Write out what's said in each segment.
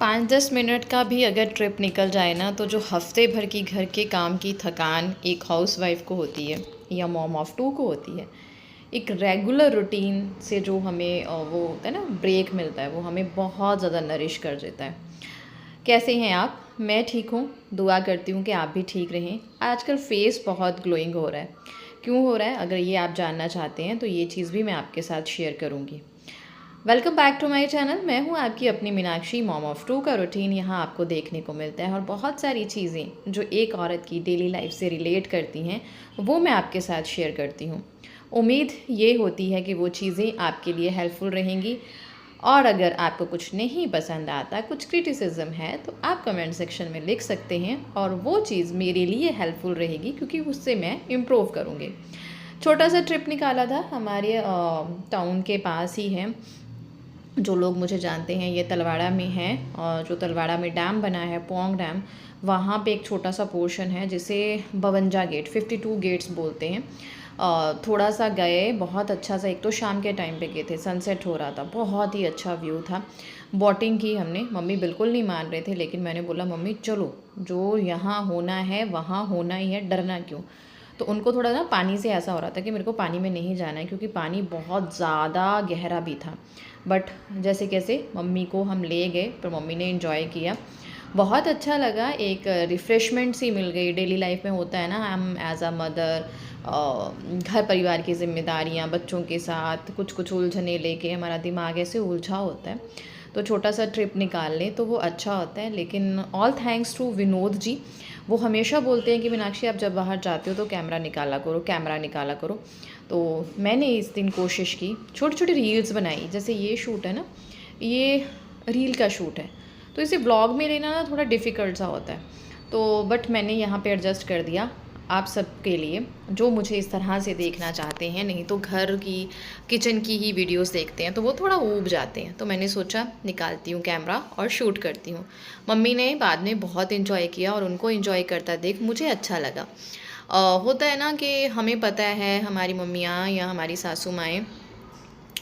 5-10 minute का भी अगर ट्रिप निकल जाए ना, तो जो हफ्ते भर की घर के काम की थकान एक हाउसवाइफ को होती है या मॉम ऑफ टू को होती है, एक रेगुलर रूटीन से जो हमें वो होता है ना, ब्रेक मिलता है, वो हमें बहुत ज़्यादा नरिश कर देता है। कैसे हैं आप? मैं ठीक हूँ, दुआ करती हूँ कि आप भी ठीक रहें। आजकल फेस बहुत ग्लोइंग हो रहा है। क्यों हो रहा है? अगर ये आप जानना चाहते हैं तो ये चीज़ भी मैं आपके साथ शेयर करूँगी। Welcome back to my channel. मैं हूँ आपकी अपनी मीनाक्षी। मॉम ऑफ टू का रूटीन यहाँ आपको देखने को मिलता है और बहुत सारी चीज़ें जो एक औरत की डेली लाइफ से रिलेट करती हैं वो मैं आपके साथ शेयर करती हूँ। उम्मीद ये होती है कि वो चीज़ें आपके लिए हेल्पफुल रहेंगी। और अगर आपको कुछ नहीं पसंद आता, कुछ क्रिटिसिज्म है, तो आप कमेंट सेक्शन में लिख सकते हैं और वो चीज़ मेरे लिए हेल्पफुल रहेगी क्योंकि उससे मैं इम्प्रूव करूँगी। छोटा सा ट्रिप निकाला था, हमारे टाउन के पास ही है। जो लोग मुझे जानते हैं, ये तलवाड़ा में है और जो तलवाड़ा में डैम बना है, पोंग डैम, वहाँ पे एक छोटा सा पोर्शन है जिसे 52 गेट 52 गेट्स बोलते हैं। थोड़ा सा गए, बहुत अच्छा सा, एक तो शाम के टाइम पे गए थे, सनसेट हो रहा था, बहुत ही अच्छा व्यू था। बोटिंग की हमने, मम्मी बिल्कुल नहीं मान रहे थे लेकिन मैंने बोला मम्मी चलो, जो यहाँ होना है वहाँ होना ही है, डरना क्यों। तो उनको थोड़ा ना पानी से ऐसा हो रहा था कि मेरे को पानी में नहीं जाना है क्योंकि पानी बहुत ज़्यादा गहरा भी था। बट जैसे कैसे मम्मी को हम ले गए, पर मम्मी ने इन्जॉय किया, बहुत अच्छा लगा। एक रिफ़्रेशमेंट सी मिल गई। डेली लाइफ में होता है ना, हम एज अ मदर घर परिवार की जिम्मेदारियां, बच्चों के साथ कुछ कुछ उलझने लेके हमारा दिमाग ऐसे उलझा होता है, तो छोटा सा ट्रिप निकाल लें तो वो अच्छा होता है। लेकिन all thanks to Vinod ji, वो हमेशा बोलते हैं कि मीनाक्षी आप जब बाहर जाते हो तो कैमरा निकाला करो, कैमरा निकाला करो। तो मैंने इस दिन कोशिश की, छोटी छोटी रील्स बनाई। जैसे ये शूट है ना, ये रील का शूट है, तो इसे ब्लॉग में लेना ना थोड़ा डिफ़िकल्ट सा होता है। तो बट मैंने यहाँ पे एडजस्ट कर दिया आप सबके लिए, जो मुझे इस तरह से देखना चाहते हैं। नहीं तो घर की, किचन की ही वीडियोस देखते हैं तो वो थोड़ा ऊब जाते हैं। तो मैंने सोचा निकालती हूँ कैमरा और शूट करती हूँ। मम्मी ने बाद में बहुत इन्जॉय किया और उनको इन्जॉय करता देख मुझे अच्छा लगा। होता है ना कि हमें पता है हमारी मम्मियाँ या हमारी सासू माएँ,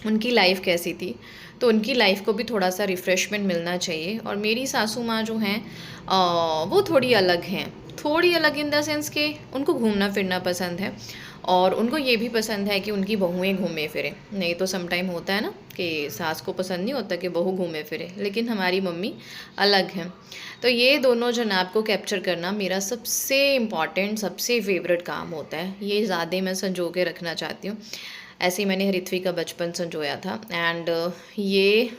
उनकी लाइफ कैसी थी, तो उनकी लाइफ को भी थोड़ा सा रिफ़्रेशमेंट मिलना चाहिए। और मेरी सासू माँ जो हैं वो थोड़ी अलग हैं, थोड़ी अलग इन द सेंस कि उनको घूमना फिरना पसंद है और उनको ये भी पसंद है कि उनकी बहुएं घूमे फिरें। नहीं तो सम टाइम होता है ना कि सास को पसंद नहीं होता कि बहू घूमे फिरे, लेकिन हमारी मम्मी अलग हैं। तो ये दोनों जनाब को कैप्चर करना मेरा सबसे इम्पॉर्टेंट, सबसे फेवरेट काम होता है। ये ज़्यादा मैं संजो के रखना चाहती हूँ। ऐसे ही मैंने ऋत्विक का बचपन संजोया था। एंड ये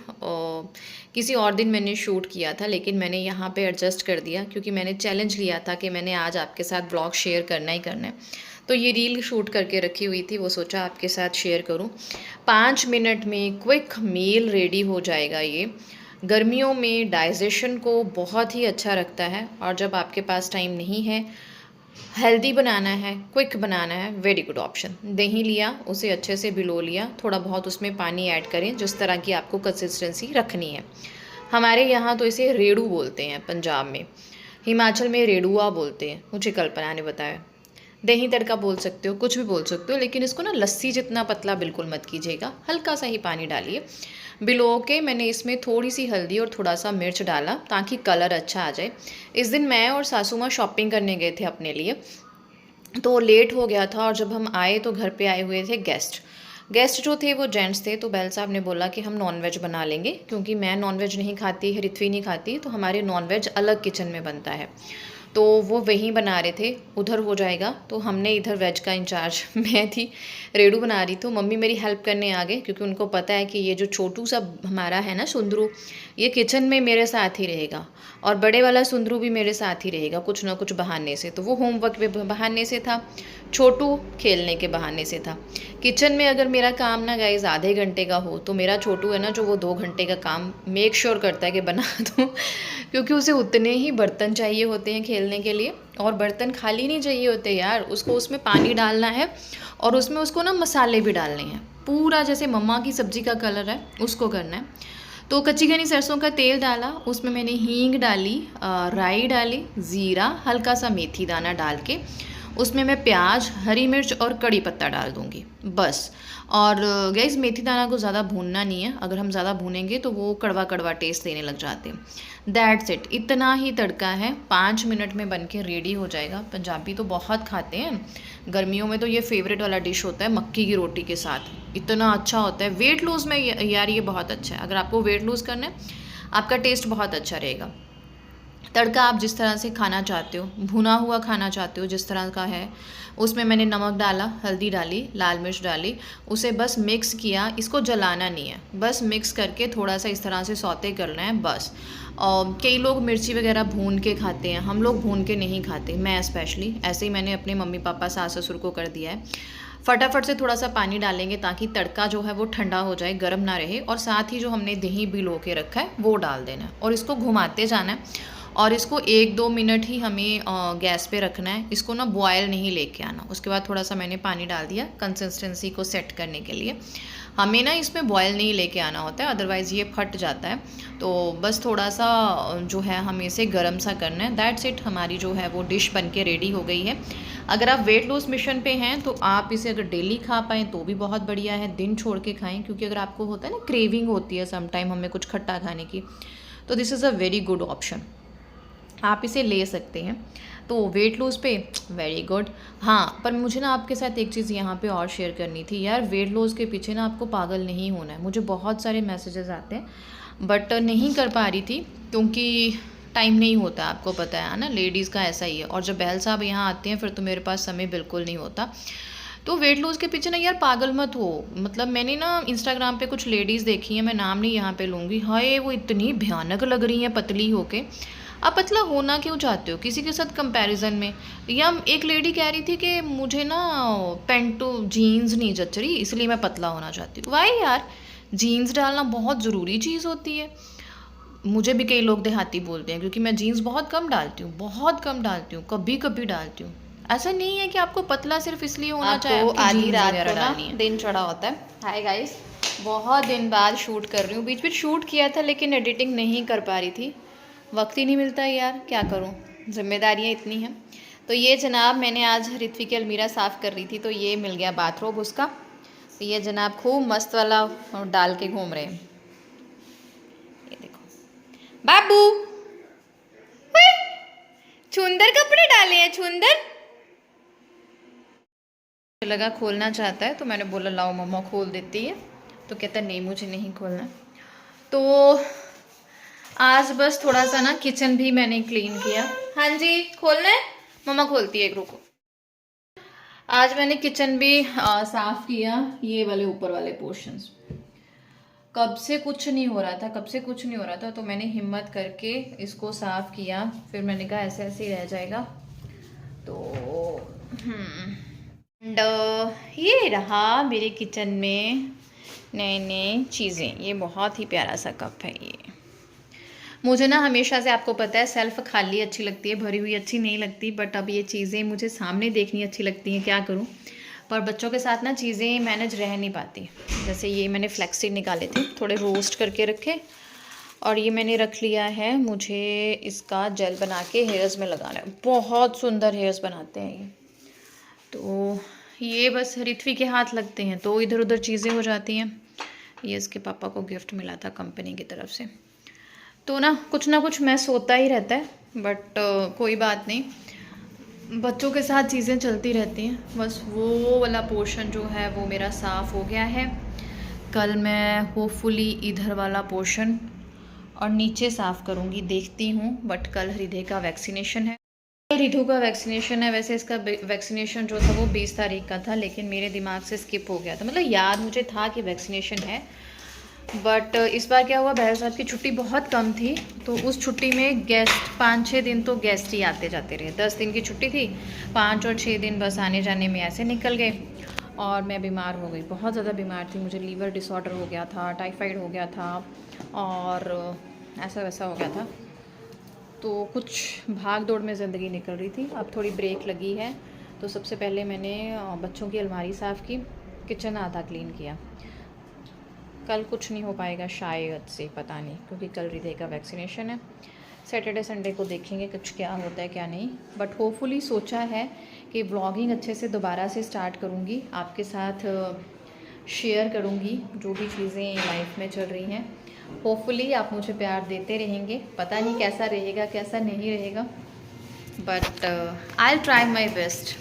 किसी और दिन मैंने शूट किया था, लेकिन मैंने यहाँ पे एडजस्ट कर दिया क्योंकि मैंने चैलेंज लिया था कि मैंने आज आपके साथ ब्लॉग शेयर करना ही करना है। तो ये रील शूट करके रखी हुई थी, वो सोचा आपके साथ शेयर करूँ। 5 मिनट में क्विक मील रेडी हो जाएगा। ये गर्मियों में डाइजेशन को बहुत ही अच्छा रखता है और जब आपके पास टाइम नहीं है, हेल्दी बनाना है, क्विक बनाना है, वेरी गुड ऑप्शन। दही लिया, उसे अच्छे से भिगो लिया, थोड़ा बहुत उसमें पानी ऐड करें जिस तरह की आपको कंसिस्टेंसी रखनी है। हमारे यहाँ तो इसे रेड़ू बोलते हैं पंजाब में, हिमाचल में रेड़ुआ बोलते हैं, मुझे कल्पना ने बताया। दही तड़का बोल सकते हो, कुछ भी बोल सकते हो, लेकिन इसको ना लस्सी जितना पतला बिल्कुल मत कीजिएगा, हल्का सा ही पानी डालिए। भिगो के मैंने इसमें थोड़ी सी हल्दी और थोड़ा सा मिर्च डाला ताकि कलर अच्छा आ जाए। इस दिन मैं और सासू माँ शॉपिंग करने गए थे अपने लिए, तो लेट हो गया था और जब हम आए तो घर पे आए हुए थे गेस्ट। गेस्ट जो थे वो जेंट्स थे, तो बैल साहब ने बोला कि हम नॉनवेज बना लेंगे क्योंकि मैं नॉनवेज नहीं खाती, ऋत्वी नहीं खाती, तो हमारे नॉनवेज अलग किचन में बनता है। तो वो वहीं बना रहे थे, उधर हो जाएगा, तो हमने इधर वेज का इंचार्ज मैं थी, रेडू बना रही। तो मम्मी मेरी हेल्प करने आ गए क्योंकि उनको पता है कि ये जो छोटू सा हमारा है ना सुंदरू, ये किचन में मेरे साथ ही रहेगा और बड़े वाला सुंदरू भी मेरे साथ ही रहेगा कुछ ना कुछ बहाने से। तो वो होमवर्क पे बहाने से था, छोटू खेलने के बहाने से था। किचन में अगर मेरा काम ना गाइस आधे घंटे का हो, तो मेरा छोटू है ना जो, वो 2 घंटे का काम मेक श्योर करता है कि बना दूँ क्योंकि उसे उतने ही बर्तन चाहिए होते हैं खेलने के लिए, और बर्तन खाली नहीं चाहिए होते यार, उसको उसमें पानी डालना है और उसमें उसको ना मसाले भी डालने हैं, पूरा जैसे मम्मा की सब्ज़ी का कलर है उसको करना है। तो कच्ची घनी सरसों का तेल डाला, उसमें मैंने हींग डाली, राई डाली, ज़ीरा, हल्का सा मेथी दाना डाल के उसमें मैं प्याज, हरी मिर्च और कड़ी पत्ता डाल दूँगी बस। और गैस मेथी दाना को ज़्यादा भूनना नहीं है, अगर हम ज़्यादा भूनेंगे तो वो कड़वा कड़वा टेस्ट देने लग जाते हैं। दैट्स इट, इतना ही तड़का है, 5 मिनट में बन के रेडी हो जाएगा। पंजाबी तो बहुत खाते हैं, गर्मियों में तो ये फेवरेट वाला डिश होता है मक्की की रोटी के साथ, इतना अच्छा होता है। वेट लूज़ में यार ये बहुत अच्छा है, अगर आपको वेट लूज़ करना है आपका टेस्ट बहुत अच्छा रहेगा। तड़का आप जिस तरह से खाना चाहते हो, भुना हुआ खाना चाहते हो जिस तरह का है, उसमें मैंने नमक डाला, हल्दी डाली, लाल मिर्च डाली, उसे बस मिक्स किया। इसको जलाना नहीं है, बस मिक्स करके थोड़ा सा इस तरह से सौते करना है बस। और कई लोग मिर्ची वगैरह भून के खाते हैं, हम लोग भून के नहीं खाते, मैं स्पेशली ऐसे ही मैंने अपने मम्मी पापा सास ससुर को कर दिया है। फटाफट से थोड़ा सा पानी डालेंगे ताकि तड़का जो है वो ठंडा हो जाए, गर्म ना रहे, और साथ ही जो हमने दही भिगो के रखा है वो डाल देना है और इसको घुमाते जाना है। और इसको 1-2 मिनट ही हमें गैस पे रखना है, इसको ना बॉयल नहीं लेके आना। उसके बाद थोड़ा सा मैंने पानी डाल दिया कंसिस्टेंसी को सेट करने के लिए। हमें ना इसमें बॉयल नहीं लेके आना होता है, अदरवाइज़ ये फट जाता है। तो बस थोड़ा सा जो है हमें इसे गर्म सा करना है। दैट्स इट, हमारी जो है वो डिश बन के रेडी हो गई है। अगर आप वेट लॉस मिशन पे हैं तो आप इसे अगर डेली खा पाएँ तो भी बहुत बढ़िया है, दिन छोड़ के खाएँ, क्योंकि अगर आपको होता है ना क्रेविंग होती है समटाइम हमें कुछ खट्टा खाने की, तो this is a very good option, आप इसे ले सकते हैं। तो वेट लॉस पे वेरी गुड। हाँ, पर मुझे ना आपके साथ एक चीज़ यहाँ पे और शेयर करनी थी यार, वेट लॉस के पीछे ना आपको पागल नहीं होना है। मुझे बहुत सारे मैसेजेस आते हैं बट नहीं कर पा रही थी क्योंकि टाइम नहीं होता, आपको पता है ना, लेडीज़ का ऐसा ही है। और जब बहल साहब यहाँ आते हैं फिर तो मेरे पास समय बिल्कुल नहीं होता। तो वेट लॉस के पीछे ना यार पागल मत हो। मतलब मैंने ना इंस्टाग्राम पे कुछ लेडीज़ देखी हैं, मैं नाम नहीं यहाँ पे लूँगी, हाय वो इतनी भयानक लग रही हैं पतली होके। आप पतला होना क्यों चाहते हो किसी के साथ कंपैरिजन में? या एक लेडी कह रही थी कि मुझे ना पेंटो जीन्स नहीं जच रही इसलिए मैं पतला होना चाहती हूँ। वाई यार, जीन्स डालना बहुत ज़रूरी चीज़ होती है। मुझे भी कई लोग देहाती बोलते हैं क्योंकि मैं जीन्स बहुत कम डालती हूँ, बहुत कम डालती हूँ, कभी कभी डालती हूँ। ऐसा नहीं है कि आपको पतला सिर्फ इसलिए होना चाहिए, आधी रात को ना दिन चढ़ा होता है। हाय गाइस, बहुत दिन बाद शूट कर रही हूँ, बीच बीच शूट किया था लेकिन एडिटिंग नहीं कर पा रही थी, वक्त ही नहीं मिलता यार, क्या करूँ, जिम्मेदारियाँ इतनी हैं। तो ये जनाब मैंने आज ऋत्विक की अलमीरा साफ़ कर रही थी तो ये मिल गया बाथरोब उसका। तो ये जनाब खूब मस्त वाला डाल के घूम रहे हैं, ये देखो बाबू, छुंदर कपड़े डाले हैं, छुंदर लगा खोलना चाहता है तो मैंने बोला लाओ मम्मा खोल देती है, तो कहता नहीं मुझे नहीं खोलना। तो आज बस थोड़ा सा ना किचन भी मैंने क्लीन किया। हाँ जी खोलना है, मम्मा खोलती है, एक रुको। आज मैंने किचन भी साफ किया, ये वाले ऊपर वाले पोर्शंस। कब से कुछ नहीं हो रहा था, कब से कुछ नहीं हो रहा था, तो मैंने हिम्मत करके इसको साफ किया। फिर मैंने कहा ऐसे ऐसे ही रह जाएगा। तो एंड ये रहा मेरे किचन में नए नए चीज़ें। ये बहुत ही प्यारा सा कप है ये। मुझे ना हमेशा से, आपको पता है, सेल्फ खाली अच्छी लगती है, भरी हुई अच्छी नहीं लगती, बट अब ये चीज़ें मुझे सामने देखनी अच्छी लगती हैं, क्या करूं। पर बच्चों के साथ ना चीज़ें मैनेज रह नहीं पाती। जैसे ये मैंने फ्लैक्सीड निकाले थे, थोड़े रोस्ट करके रखे, और ये मैंने रख लिया है, मुझे इसका जेल बना के हेयर्स में लगाना है। बहुत सुंदर हेयर्स बनाते हैं ये। तो ये बस ऋत्वी के हाथ लगते हैं तो इधर उधर चीज़ें हो जाती हैं। ये इसके पापा को गिफ्ट मिला था कंपनी की तरफ से। तो ना कुछ मैस होता ही रहता है, बट कोई बात नहीं, बच्चों के साथ चीज़ें चलती रहती हैं। बस वो वाला पोर्शन जो है वो मेरा साफ़ हो गया है। कल मैं होपफुली इधर वाला पोर्शन और नीचे साफ़ करूँगी, देखती हूँ। बट कल हृदय का वैक्सीनेशन है, रिधु का वैक्सीनेशन है। वैसे इसका वैक्सीनेशन जो था वो 20 तारीख का था, लेकिन मेरे दिमाग से स्किप हो गया था। मतलब याद मुझे था कि वैक्सीनेशन है, बट इस बार क्या हुआ, बहल साहब की छुट्टी बहुत कम थी, तो उस छुट्टी में गेस्ट 5-6 दिन तो गेस्ट ही आते जाते रहे। 10 दिन की छुट्टी थी, 5 और 6 दिन बस आने जाने में ऐसे निकल गए। और मैं बीमार हो गई, बहुत ज़्यादा बीमार थी। मुझे लीवर डिसऑर्डर हो गया था, टाइफाइड हो गया था, और ऐसा वैसा हो गया था। तो कुछ भाग दौड़ में ज़िंदगी निकल रही थी। अब थोड़ी ब्रेक लगी है, तो सबसे पहले मैंने बच्चों की अलमारी साफ़ की, किचन आधा क्लीन किया। कल कुछ नहीं हो पाएगा शायद से, पता नहीं, क्योंकि कल हृदय का वैक्सीनेशन है। सैटरडे संडे को देखेंगे कुछ क्या होता है क्या नहीं, बट होपफुली सोचा है कि व्लॉगिंग अच्छे से दोबारा से स्टार्ट करूँगी, आपके साथ शेयर करूँगी जो भी चीज़ें लाइफ में चल रही हैं। होपफुली आप मुझे प्यार देते रहेंगे, पता नहीं कैसा रहेगा कैसा नहीं रहेगा, but I will try my best,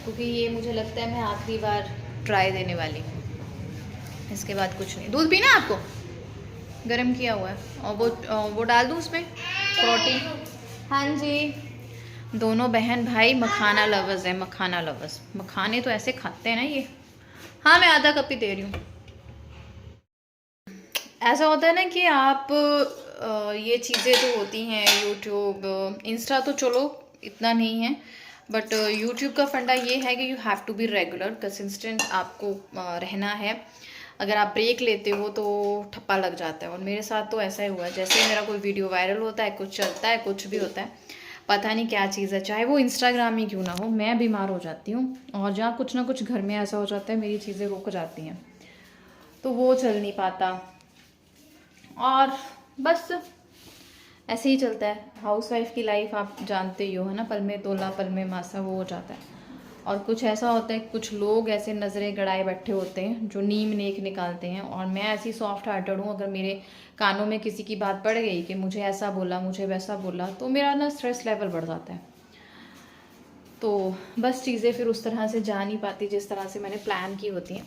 क्योंकि ये मुझे लगता है मैं आखिरी बार ट्राई देने वाली हूँ, इसके बाद कुछ नहीं। दूध पीना आपको? गरम किया हुआ है, और वो डाल दूँ उसमें प्रोटीन। हाँ जी, दोनों बहन भाई मखाना लवर्स है, मखाना लवर्स। मखाने तो ऐसे खाते हैं ना ये। हाँ मैं आधा कप ही दे रही हूँ। ऐसा होता है ना कि आप ये चीज़ें जो होती हैं यूट्यूब इंस्टा तो चलो इतना नहीं है, बट यूट्यूब का फंडा ये है कि you have to be regular, consistent आपको रहना है। अगर आप ब्रेक लेते हो तो ठप्पा लग जाता है, और मेरे साथ तो ऐसा ही हुआ है। जैसे ही मेरा कोई वीडियो वायरल होता है, कुछ चलता है, कुछ भी होता है, पता नहीं क्या चीज़ है, चाहे वो इंस्टाग्राम ही क्यों ना हो, मैं बीमार हो जाती हूँ। और जहाँ कुछ ना कुछ घर में ऐसा हो जाता है, मेरी चीज़ें रुक जाती हैं, तो वो चल नहीं पाता। और बस ऐसे ही चलता है। हाउसवाइफ की लाइफ आप जानते ही हो, है ना, पल में तोला पल में मासा, वो हो जाता है। और कुछ ऐसा होता है, कुछ लोग ऐसे नज़रें गड़ाए बैठे होते हैं जो नीम नेक निकालते हैं, और मैं ऐसी सॉफ्ट हार्टेड हूँ। अगर मेरे कानों में किसी की बात पड़ गई कि मुझे ऐसा बोला, मुझे वैसा बोला, तो मेरा ना स्ट्रेस लेवल बढ़ जाता है। तो बस चीज़ें फिर उस तरह से जा नहीं पाती जिस तरह से मैंने प्लान की होती हैं।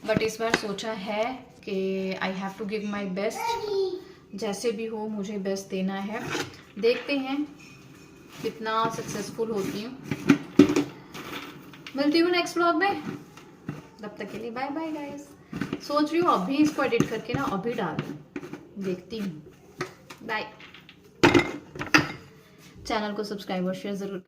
बट इस बार सोचा है कि I have to give my best, जैसे भी हो मुझे बेस्ट देना है। देखते हैं कितना सक्सेसफुल होती हूँ। मिलती हूँ नेक्स्ट व्लॉग में, तब तक के लिए बाय बाय गाइस। सोच रही हूँ अभी इसको एडिट करके ना अभी डाल दूँ, देखती हूँ। बाय। चैनल को सब्सक्राइब और शेयर ज़रूर।